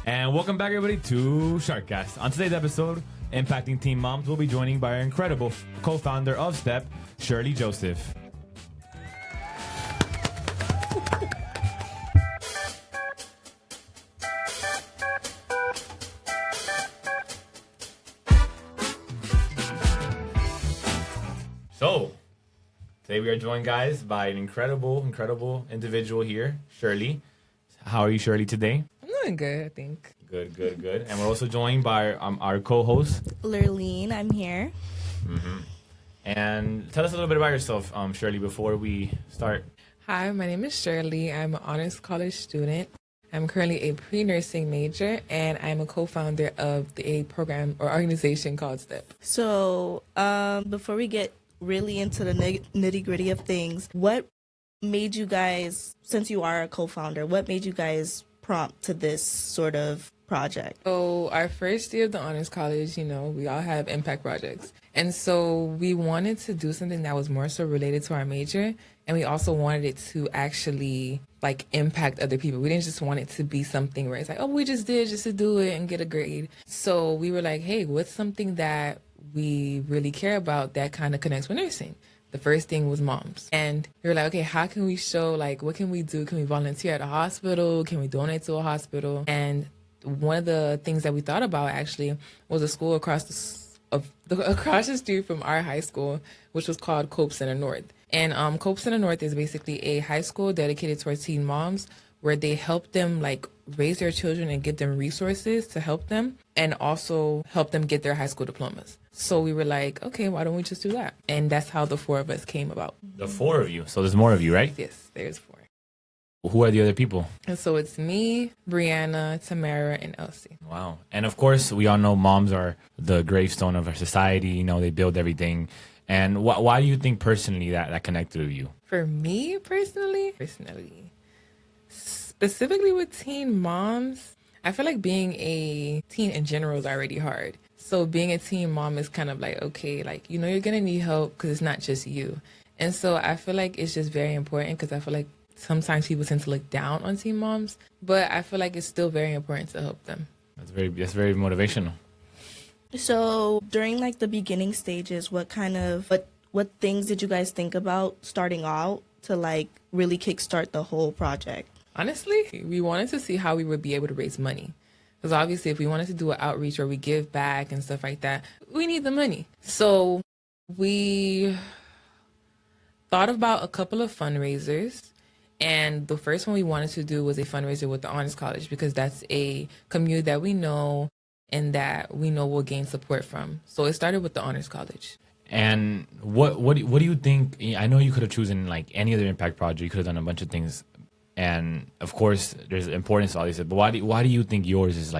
And welcome back, everybody, to SharkCast. On today's episode, Impacting Teen Moms, we'll be joined by our incredible co-founder of STEP, Sherley Joseph. So, today we are joined, guys, by an incredible individual here, Sherley. How are you, Sherley, today? I'm doing good, I think. Good. And we're also joined by our co-host, Lurleen. I'm here. Mm-hmm. And tell us a little bit about yourself, Sherley, before we start. Hi, my name is Sherley. I'm an honors college student. I'm currently a pre-nursing major, and I'm a co-founder of a program or organization called STEP. So, before we get really into the nitty-gritty of things, what made you guys, since you are a co-founder, what made you guys prompt to this sort of project? So our first year of the honors college, we all have impact projects. And so we wanted to do something that was more so related to our major. And we also wanted it to actually impact other people. We didn't just want it to be something where it's like, oh, we just did just to do it and get a grade. So we were like, hey, what's something that we really care about that kind of connects with nursing? The first thing was moms. And we were like, okay, how can we show, what can we do? Can we volunteer at a hospital? Can we donate to a hospital? And one of the things that we thought about actually was a school across the street from our high school, which was called Cope Center North. And Cope Center North is basically a high school dedicated towards teen moms where they help them raise their children and give them resources to help them and also help them get their high school diplomas. So we were like, okay, why don't we just do that? And that's how the four of us came about. The four of you. So there's more of you, right? Yes, there's four. Who are the other people? And so it's me, Brianna, Tamara, and Elsie. Wow. And of course, we all know moms are the gravestone of our society. They build everything. And why do you think personally that connected with you? For me personally, specifically with teen moms, I feel like being a teen in general is already hard. So being a teen mom is kind of okay, you're going to need help because it's not just you. And so I feel like it's just very important because I feel like sometimes people tend to look down on teen moms, but I feel like it's still very important to help them. That's very motivational. So during the beginning stages, what things did you guys think about starting out to really kickstart the whole project? Honestly, we wanted to see how we would be able to raise money. Because obviously if we wanted to do an outreach where we give back and stuff like that, we need the money. So we thought about a couple of fundraisers. And the first one we wanted to do was a fundraiser with the Honors College because that's a community that we know and that we know we'll gain support from. So it started with the Honors College. And what do you think? I know you could have chosen any other impact project. You could have done a bunch of things. And of course, there's importance to all these. But why do you think yours is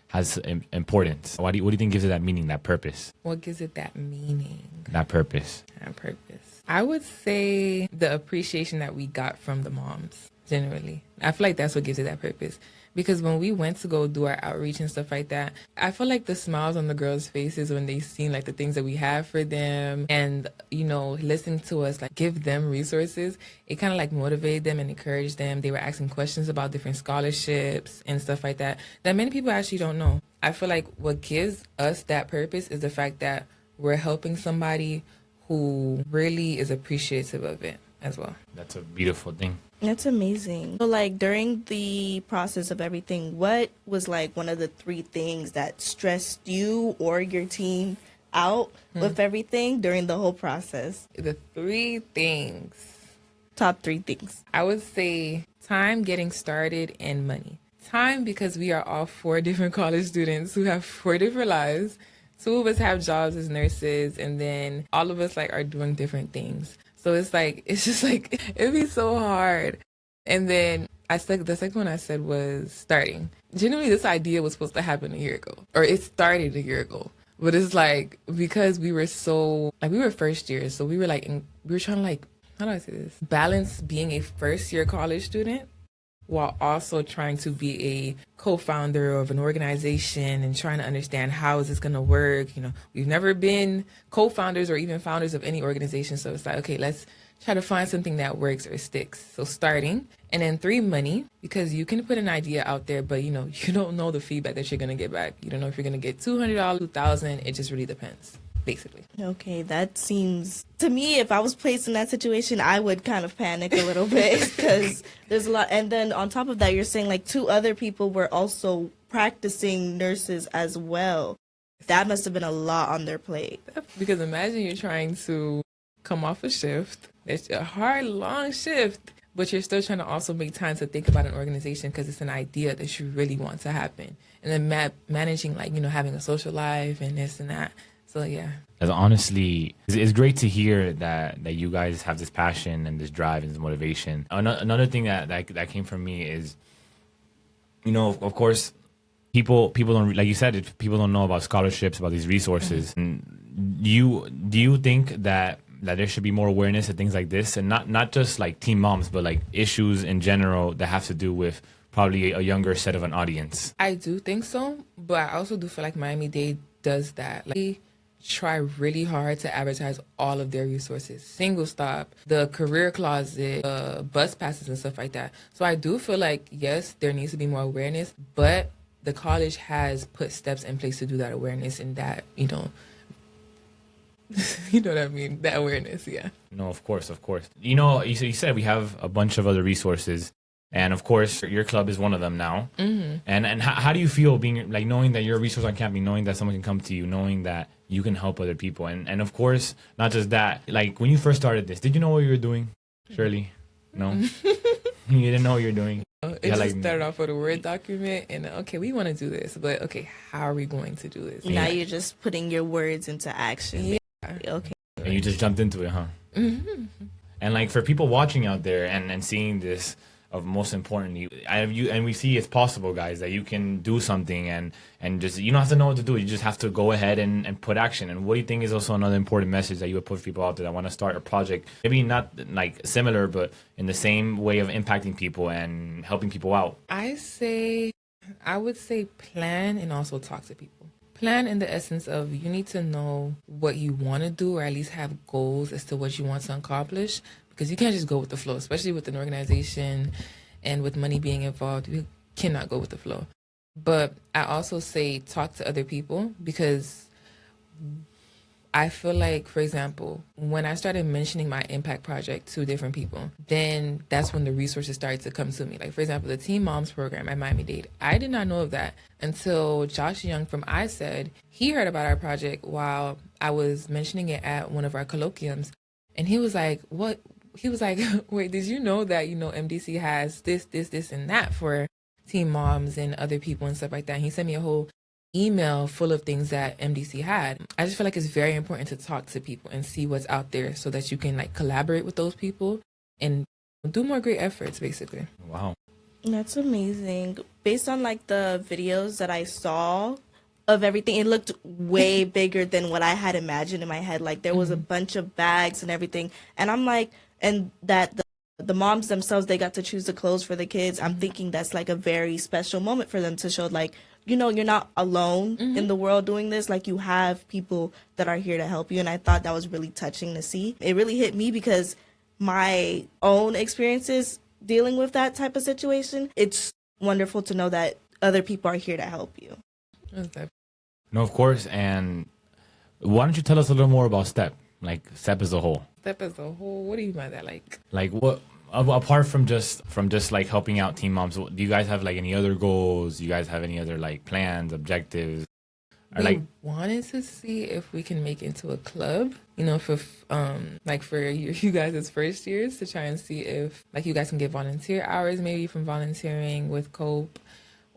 has importance? What do you think gives it that meaning, that purpose? What gives it that meaning? That purpose. That purpose. I would say the appreciation that we got from the moms, generally. I feel like that's what gives it that purpose. Because when we went to go do our outreach and stuff like that, I feel like the smiles on the girls' faces when they seen the things that we have for them and, listening to us give them resources, it kind of motivated them and encouraged them. They were asking questions about different scholarships and stuff like that many people actually don't know. I feel like what gives us that purpose is the fact that we're helping somebody who really is appreciative of it as well. That's a beautiful thing. That's amazing. So during the process of everything, what was one of the three things that stressed you or your team out with everything during the whole process? The three things. Top three things. I would say time getting started and money. Time because we are all four different college students who have four different lives. Two of us have jobs as nurses and then all of us are doing different things. So it's it'd be so hard. And then the second one I said was starting. Generally, this idea was supposed to happen a year ago, or it started a year ago. But it's because we were so, we were first years. So we were we were trying to how do I say this? Balance being a first year college student while also trying to be a co-founder of an organization and trying to understand how is this going to work. We've never been co-founders or even founders of any organization. So it's okay, let's try to find something that works or sticks. So starting, and then 3, money, because you can put an idea out there, but you don't know the feedback that you're going to get back. You don't know if you're going to get $200, $2,000. It just really depends, basically. Okay, that seems, to me, if I was placed in that situation, I would kind of panic a little bit because there's a lot. And then on top of that, you're saying like 2 other people were also practicing nurses as well. That must have been a lot on their plate. Because imagine you're trying to come off a shift. It's a hard, long shift, but you're still trying to also make time to think about an organization because it's an idea that you really want to happen. And then managing, like, having a social life and this and that. So, yeah. As honestly, it's great to hear that you guys have this passion and this drive and this motivation. Another thing that came from me is, of course, people don't, like you said, people don't know about scholarships, about these resources. And do you think that there should be more awareness of things like this, and not just like teen moms, but like issues in general that have to do with probably a younger set of an audience? I do think so, but I also do feel like Miami-Dade does that. Like, they try really hard to advertise all of their resources. Single Stop, the career closet, bus passes and stuff like that. So I do feel like, yes, there needs to be more awareness, but the college has put steps in place to do that awareness and that, you know what I mean? That awareness, yeah. No, of course. You said we have a bunch of other resources, and of course, your club is one of them now. Mm-hmm. And how do you feel being, like, knowing that you're a resource on campus, knowing that someone can come to you, knowing that you can help other people? And of course, not just that, like, when you first started this, did you know what you were doing, Sherley? No? You didn't know what you were doing? It just started off with a Word document, and okay, we want to do this, but okay, how are we going to do this? Now you're just putting your words into action. Yeah. Okay. And you just jumped into it, huh? Mm-hmm. And like, for people watching out there and seeing this, of most importantly, and we see it's possible, guys, that you can do something and just, you don't have to know what to do. You just have to go ahead and put action. And what do you think is also another important message that you would put for people out there that want to start a project, maybe not like similar, but in the same way of impacting people and helping people out? I would say plan and also talk to people. Plan in the essence of, you need to know what you want to do, or at least have goals as to what you want to accomplish, because you can't just go with the flow, especially with an organization and with money being involved. You cannot go with the flow. But I also say talk to other people, because I feel like, for example, when I started mentioning my impact project to different people, then that's when the resources started to come to me. Like, for example, the Teen Moms program at Miami-Dade. I did not know of that until Josh Young from I Said, he heard about our project while I was mentioning it at one of our colloquiums. And he was like, what? He was like, wait, did you know that, MDC has this, and that for teen moms and other people and stuff like that? And he sent me a whole email full of things that MDC had. I just feel like it's very important to talk to people and see what's out there so that you can, like, collaborate with those people and do more great efforts, basically. Wow. That's amazing. Based on, like, the videos that I saw of everything, it looked way bigger than what I had imagined in my head. Like, there was a bunch of bags and everything. And I'm like, and that the moms themselves, they got to choose the clothes for the kids. I'm thinking that's like a very special moment for them to show, like, you're not alone in the world doing this. Like, you have people that are here to help you. And I thought that was really touching to see. It really hit me because my own experiences dealing with that type of situation, it's wonderful to know that other people are here to help you. No, of course. And why don't you tell us a little more about STEP? Like, STEP as a whole. STEP as a whole? What do you mean by that? Like what? Apart from just like helping out teen moms, do you guys have like any other goals? Do you guys have any other like plans, objectives? We wanted to see if we can make it into a club, for you guys as first years, to try and see if, like, you guys can get volunteer hours maybe from volunteering with COPE,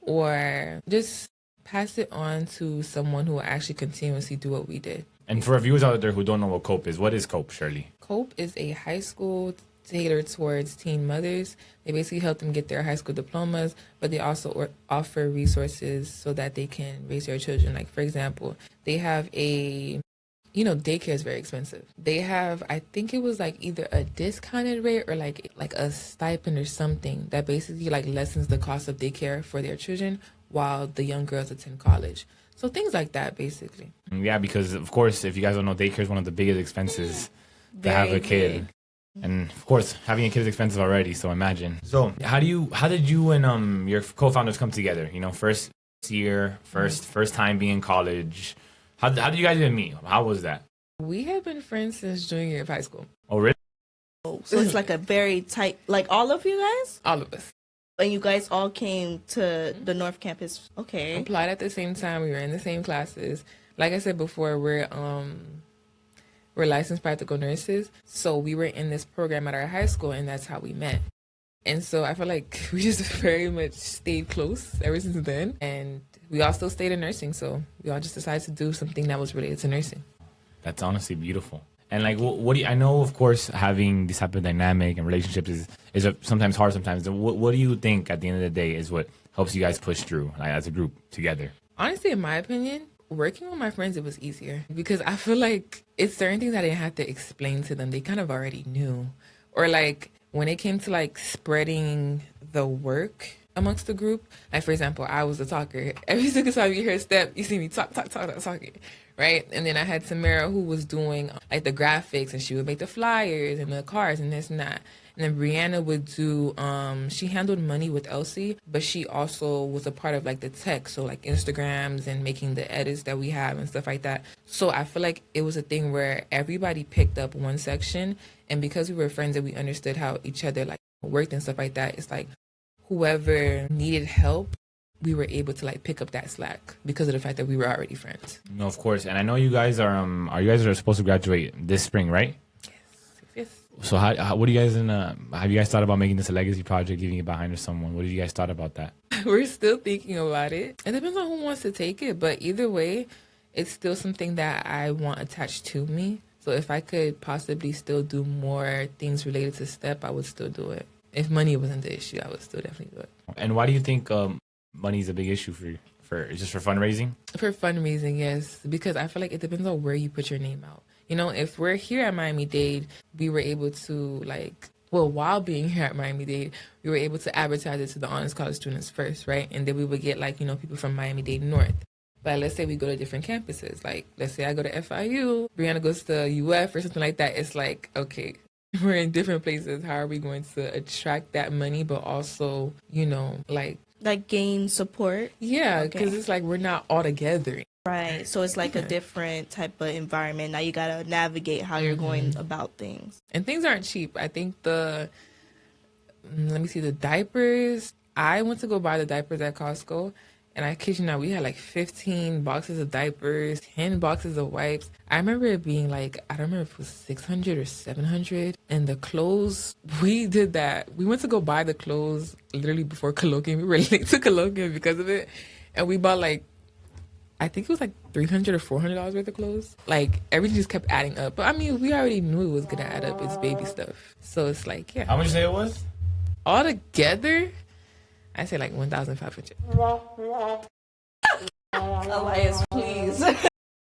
or just pass it on to someone who will actually continuously do what we did. And for our viewers out there who don't know what COPE is, what is COPE, Sherley? COPE is a high school tailored towards teen mothers. They basically help them get their high school diplomas, but they also offer resources so that they can raise their children. Like, for example, they have daycare is very expensive. They have, I think it was like either a discounted rate or like a stipend or something that basically like lessens the cost of daycare for their children while the young girls attend college. So things like that, basically. Yeah, because, of course, if you guys don't know, daycare is one of the biggest expenses to have a kid. And of course, having a kid is expensive already, so imagine. So how did you and your co-founders come together? You know, first year, first time being in college. How did you guys even meet? How was that? We have been friends since junior year of high school. Oh, really? So it's like a very tight, like all of you guys? All of us. And you guys all came to the North Campus. Okay. Applied at the same time. We were in the same classes. Like I said before, we're licensed practical nurses. So we were in this program at our high school, and that's how we met. And so I feel like we just very much stayed close ever since then. And we all still stayed in nursing. So we all just decided to do something that was related to nursing. That's honestly beautiful. And like, what do you, I know, of course, having this type of dynamic and relationships is sometimes hard sometimes. What do you think at the end of the day is what helps you guys push through, like, as a group together? Honestly, in my opinion, working with my friends, it was easier because I feel like it's certain things I didn't have to explain to them. They kind of already knew. Or like when it came to like spreading the work amongst the group, like for example, I was the talker. Every single time you hear a step, you see me talking, right? And then I had Tamara who was doing like the graphics, and she would make the flyers and the cards and this and that. And then Brianna would do, she handled money with Elsie, but she also was a part of like the tech. So like Instagrams and making the edits that we have and stuff like that. So I feel like it was a thing where everybody picked up one section. And because we were friends and we understood how each other like worked and stuff like that, it's like whoever needed help, we were able to like pick up that slack because of the fact that we were already friends. No, of course. And I know you guys are supposed to graduate this spring, right? Yes. So how what do you guys have you guys thought about making this a legacy project, leaving it behind or someone? What did you guys thought about that? We're still thinking about it. It depends on who wants to take it, but either way, it's still something that I want attached to me. So if I could possibly still do more things related to STEP, I would still do it. If money wasn't the issue, I would still definitely do it. And why do you think money is a big issue for just for fundraising? For fundraising, yes, because I feel like it depends on where you put your name out. You know, if we're here at Miami-Dade, we were able to while being here at Miami-Dade, we were able to advertise it to the Honors College students first, right? And then we would get people from Miami-Dade North. But let's say we go to different campuses. Like, let's say I go to FIU, Brianna goes to UF or something like that. It's like, okay, we're in different places. How are we going to attract that money, but also, like gain support? Yeah, because it's like we're not all together. Right. So it's like a different type of environment. Now you got to navigate how you're going about things. And things aren't cheap. I think the diapers. I went to go buy the diapers at Costco. And I kid you not, we had like 15 boxes of diapers, 10 boxes of wipes. I remember it being like, I don't remember if it was 600 or 700. And the clothes, we did that. We went to go buy the clothes literally before colloquium. We were late to colloquium because of it. And we bought I think it was like $300 or $400 worth of clothes. Like everything just kept adding up. But I mean, we already knew it was going to add up. It's baby stuff. So it's like, yeah. How much did you say it was? All together, I say like 1,500. Elias, please.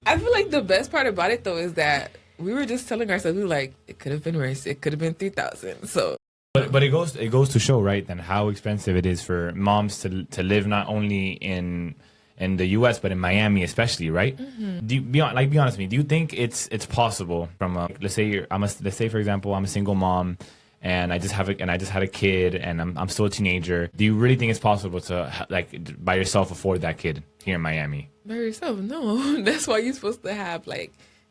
I feel like the best part about it though is that we were just telling ourselves, we were like, it could have been worse. It could have been 3,000. So, but it goes to show, right? Then how expensive it is for moms to live not only in the U.S. but in Miami especially, right? Mm-hmm. Be honest with me. Do you think it's possible from let's say for example I'm a single mom. And I just had a kid, and I'm still a teenager. Do you really think it's possible to by yourself afford that kid here in Miami? By yourself, no. That's why you're supposed to have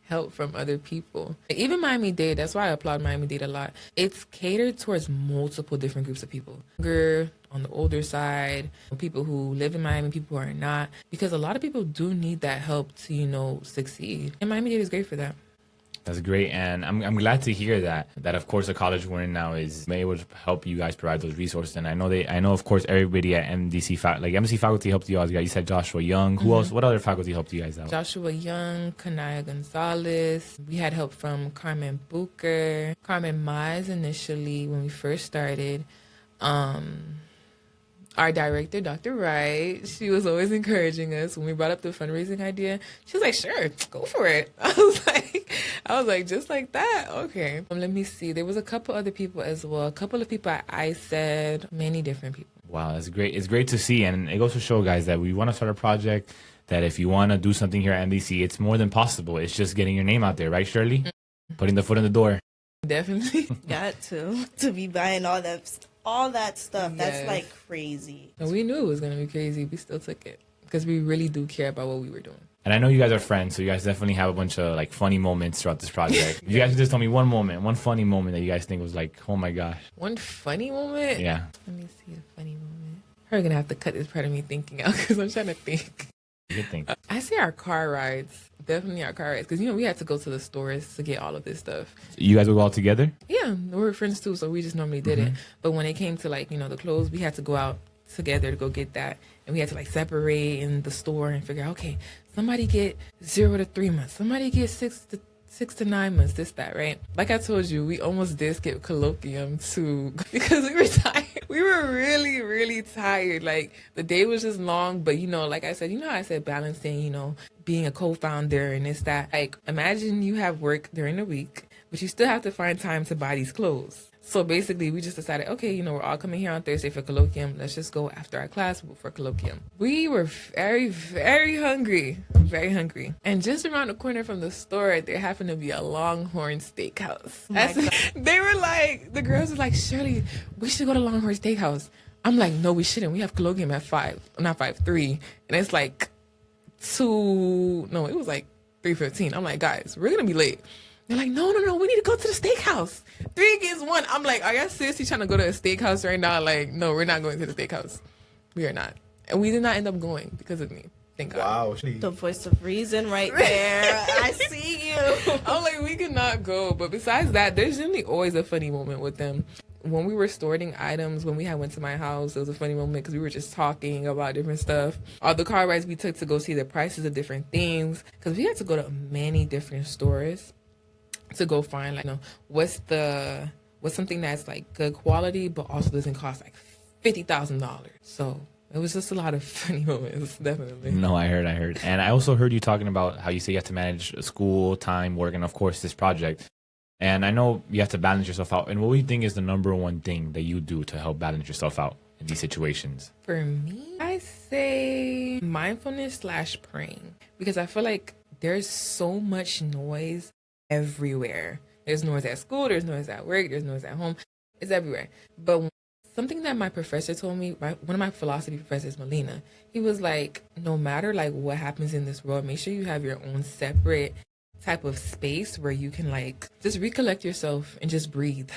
help from other people. Even Miami-Dade, that's why I applaud Miami-Dade a lot. It's catered towards multiple different groups of people. On the older side, people who live in Miami, people who are not, because a lot of people do need that help to succeed. And Miami-Dade is great for that. That's great, and I'm glad to hear that of course the college we're in now is able to help you guys provide those resources. And I know of course everybody at MDC MDC faculty helped you out. You said Joshua Young. Who else? What other faculty helped you guys out? Joshua Young, Kanaya Gonzalez. We had help from Carmen Booker, Carmen Mize initially when we first started. Our director, Dr. Wright, she was always encouraging us when we brought up the fundraising idea. She was like, sure, go for it. I was like, just like that? Okay. Let me see. There was a couple other people as well. A couple of people I said, many different people. Wow, that's great. It's great to see. And it goes to show, guys, that we want to start a project, that if you want to do something here at MDC, it's more than possible. It's just getting your name out there, right, Sherley? Mm-hmm. Putting the foot in the door. Definitely. Got to be buying all that stuff. That's Yes. like crazy. And we knew it was going to be crazy. We still took it because we really do care about what we were doing. And I know you guys are friends, so you guys definitely have a bunch of like funny moments throughout this project. If you guys could just tell me one moment, one funny moment that you guys think was like, oh my gosh. One funny moment? Yeah. Let me see a funny moment. We're going to have to cut this part of me thinking out because I'm trying to think. Good thing. I say our car rides. Definitely our car rides. Because, we had to go to the stores to get all of this stuff. You guys would go all together? Yeah, we were friends too, so we just normally did it. But when it came to like, the clothes, we had to go out together to go get that. And we had to like separate in the store and figure out, okay, somebody get 0 to 3 months. Somebody get 6 to 9 months, this, that, right? Like I told you, we almost did skip colloquium too because we were tired. We were really, really tired. Like the day was just long, but like I said, how I said balancing, being a co-founder and this, that. Like imagine you have work during the week, but you still have to find time to buy these clothes. So basically, we just decided, okay, we're all coming here on Thursday for colloquium. Let's just go after our class for colloquium. We were very, very hungry. Very hungry. And just around the corner from the store, there happened to be a Longhorn Steakhouse. They were like, the girls were like, Sherley, we should go to Longhorn Steakhouse. I'm like, no, we shouldn't. We have colloquium at 3. And it's like 3:15. I'm like, guys, we're going to be late. They're like, no, we need to go to the steakhouse. 3 against 1. I'm like, are y'all seriously trying to go to a steakhouse right now? Like, no, we're not going to the steakhouse. We are not. And we did not end up going because of me. Thank God. Wow. The voice of reason right there. I see you. I'm like, we could not go. But besides that, there's generally always a funny moment with them. When we were storing items, when we had went to my house, it was a funny moment because we were just talking about different stuff. All the car rides we took to go see the prices of different things because we had to go to many different stores to go find like what's something that's like good quality but also doesn't cost like $50,000. So it was just a lot of funny moments, definitely. No, I heard. And I also heard you talking about how you say you have to manage school, time, work, and of course this project. And I know you have to balance yourself out. And what do you think is the number one thing that you do to help balance yourself out in these situations? For me, I say mindfulness / praying because I feel like there's so much noise everywhere. There's noise at school, there's noise at work, there's noise at home. It's everywhere. But something that my professor told me, one of my philosophy professors, Melina, he was like, no matter like what happens in this world, make sure you have your own separate type of space where you can like just recollect yourself and just breathe.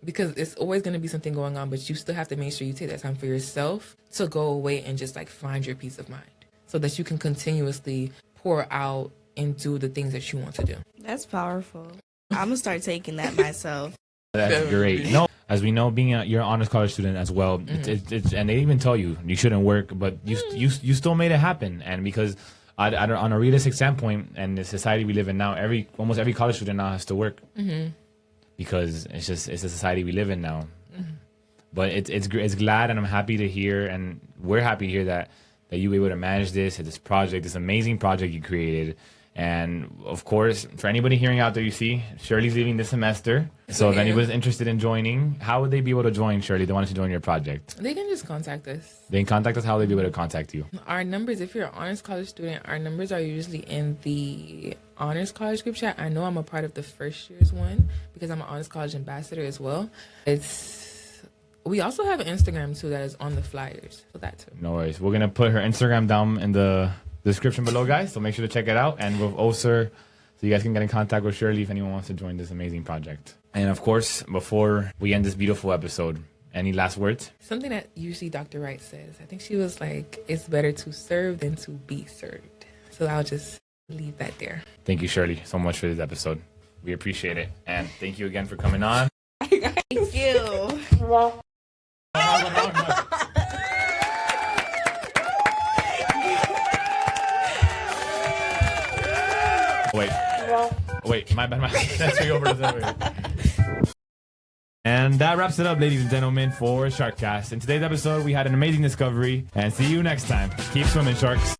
Because it's always going to be something going on, but you still have to make sure you take that time for yourself to go away and just like find your peace of mind so that you can continuously pour out and do the things that you want to do. That's powerful. I'm going to start taking that myself. That's great. No, as we know, you're an honors college student as well, it's and they even tell you shouldn't work, but you still made it happen. And because on a realistic standpoint, and the society we live in now, almost every college student now has to work because it's the society we live in now. But it's glad, and I'm happy to hear, and we're happy to hear that you were able to manage this project, this amazing project you created. And of course, for anybody hearing out there, you see, Sherley's leaving this semester. So if anybody's interested in joining, how would they be able to join, Sherley? They wanted to join your project. They can just contact us. They can contact us. How would they be able to contact you? Our numbers, if you're an honors college student, our numbers are usually in the honors college group chat. I know I'm a part of the first year's one because I'm an honors college ambassador as well. We also have an Instagram too that is on the flyers. So that too. No worries. We're going to put her Instagram down in the description below, guys, so make sure to check it out. And with OSER, so you guys can get in contact with Sherley if anyone wants to join this amazing project. And of course, before we end this beautiful episode, any last words? Something that usually Dr. Wright says. I think she was like, it's better to serve than to be served. So I'll just leave that there. Thank you, Sherley, so much for this episode. We appreciate it. And thank you again for coming on. Thank you. Wait, my bad. That's way over the And that wraps it up, ladies and gentlemen, for SharkCast. In today's episode, we had an amazing discovery. And see you next time. Keep swimming, sharks.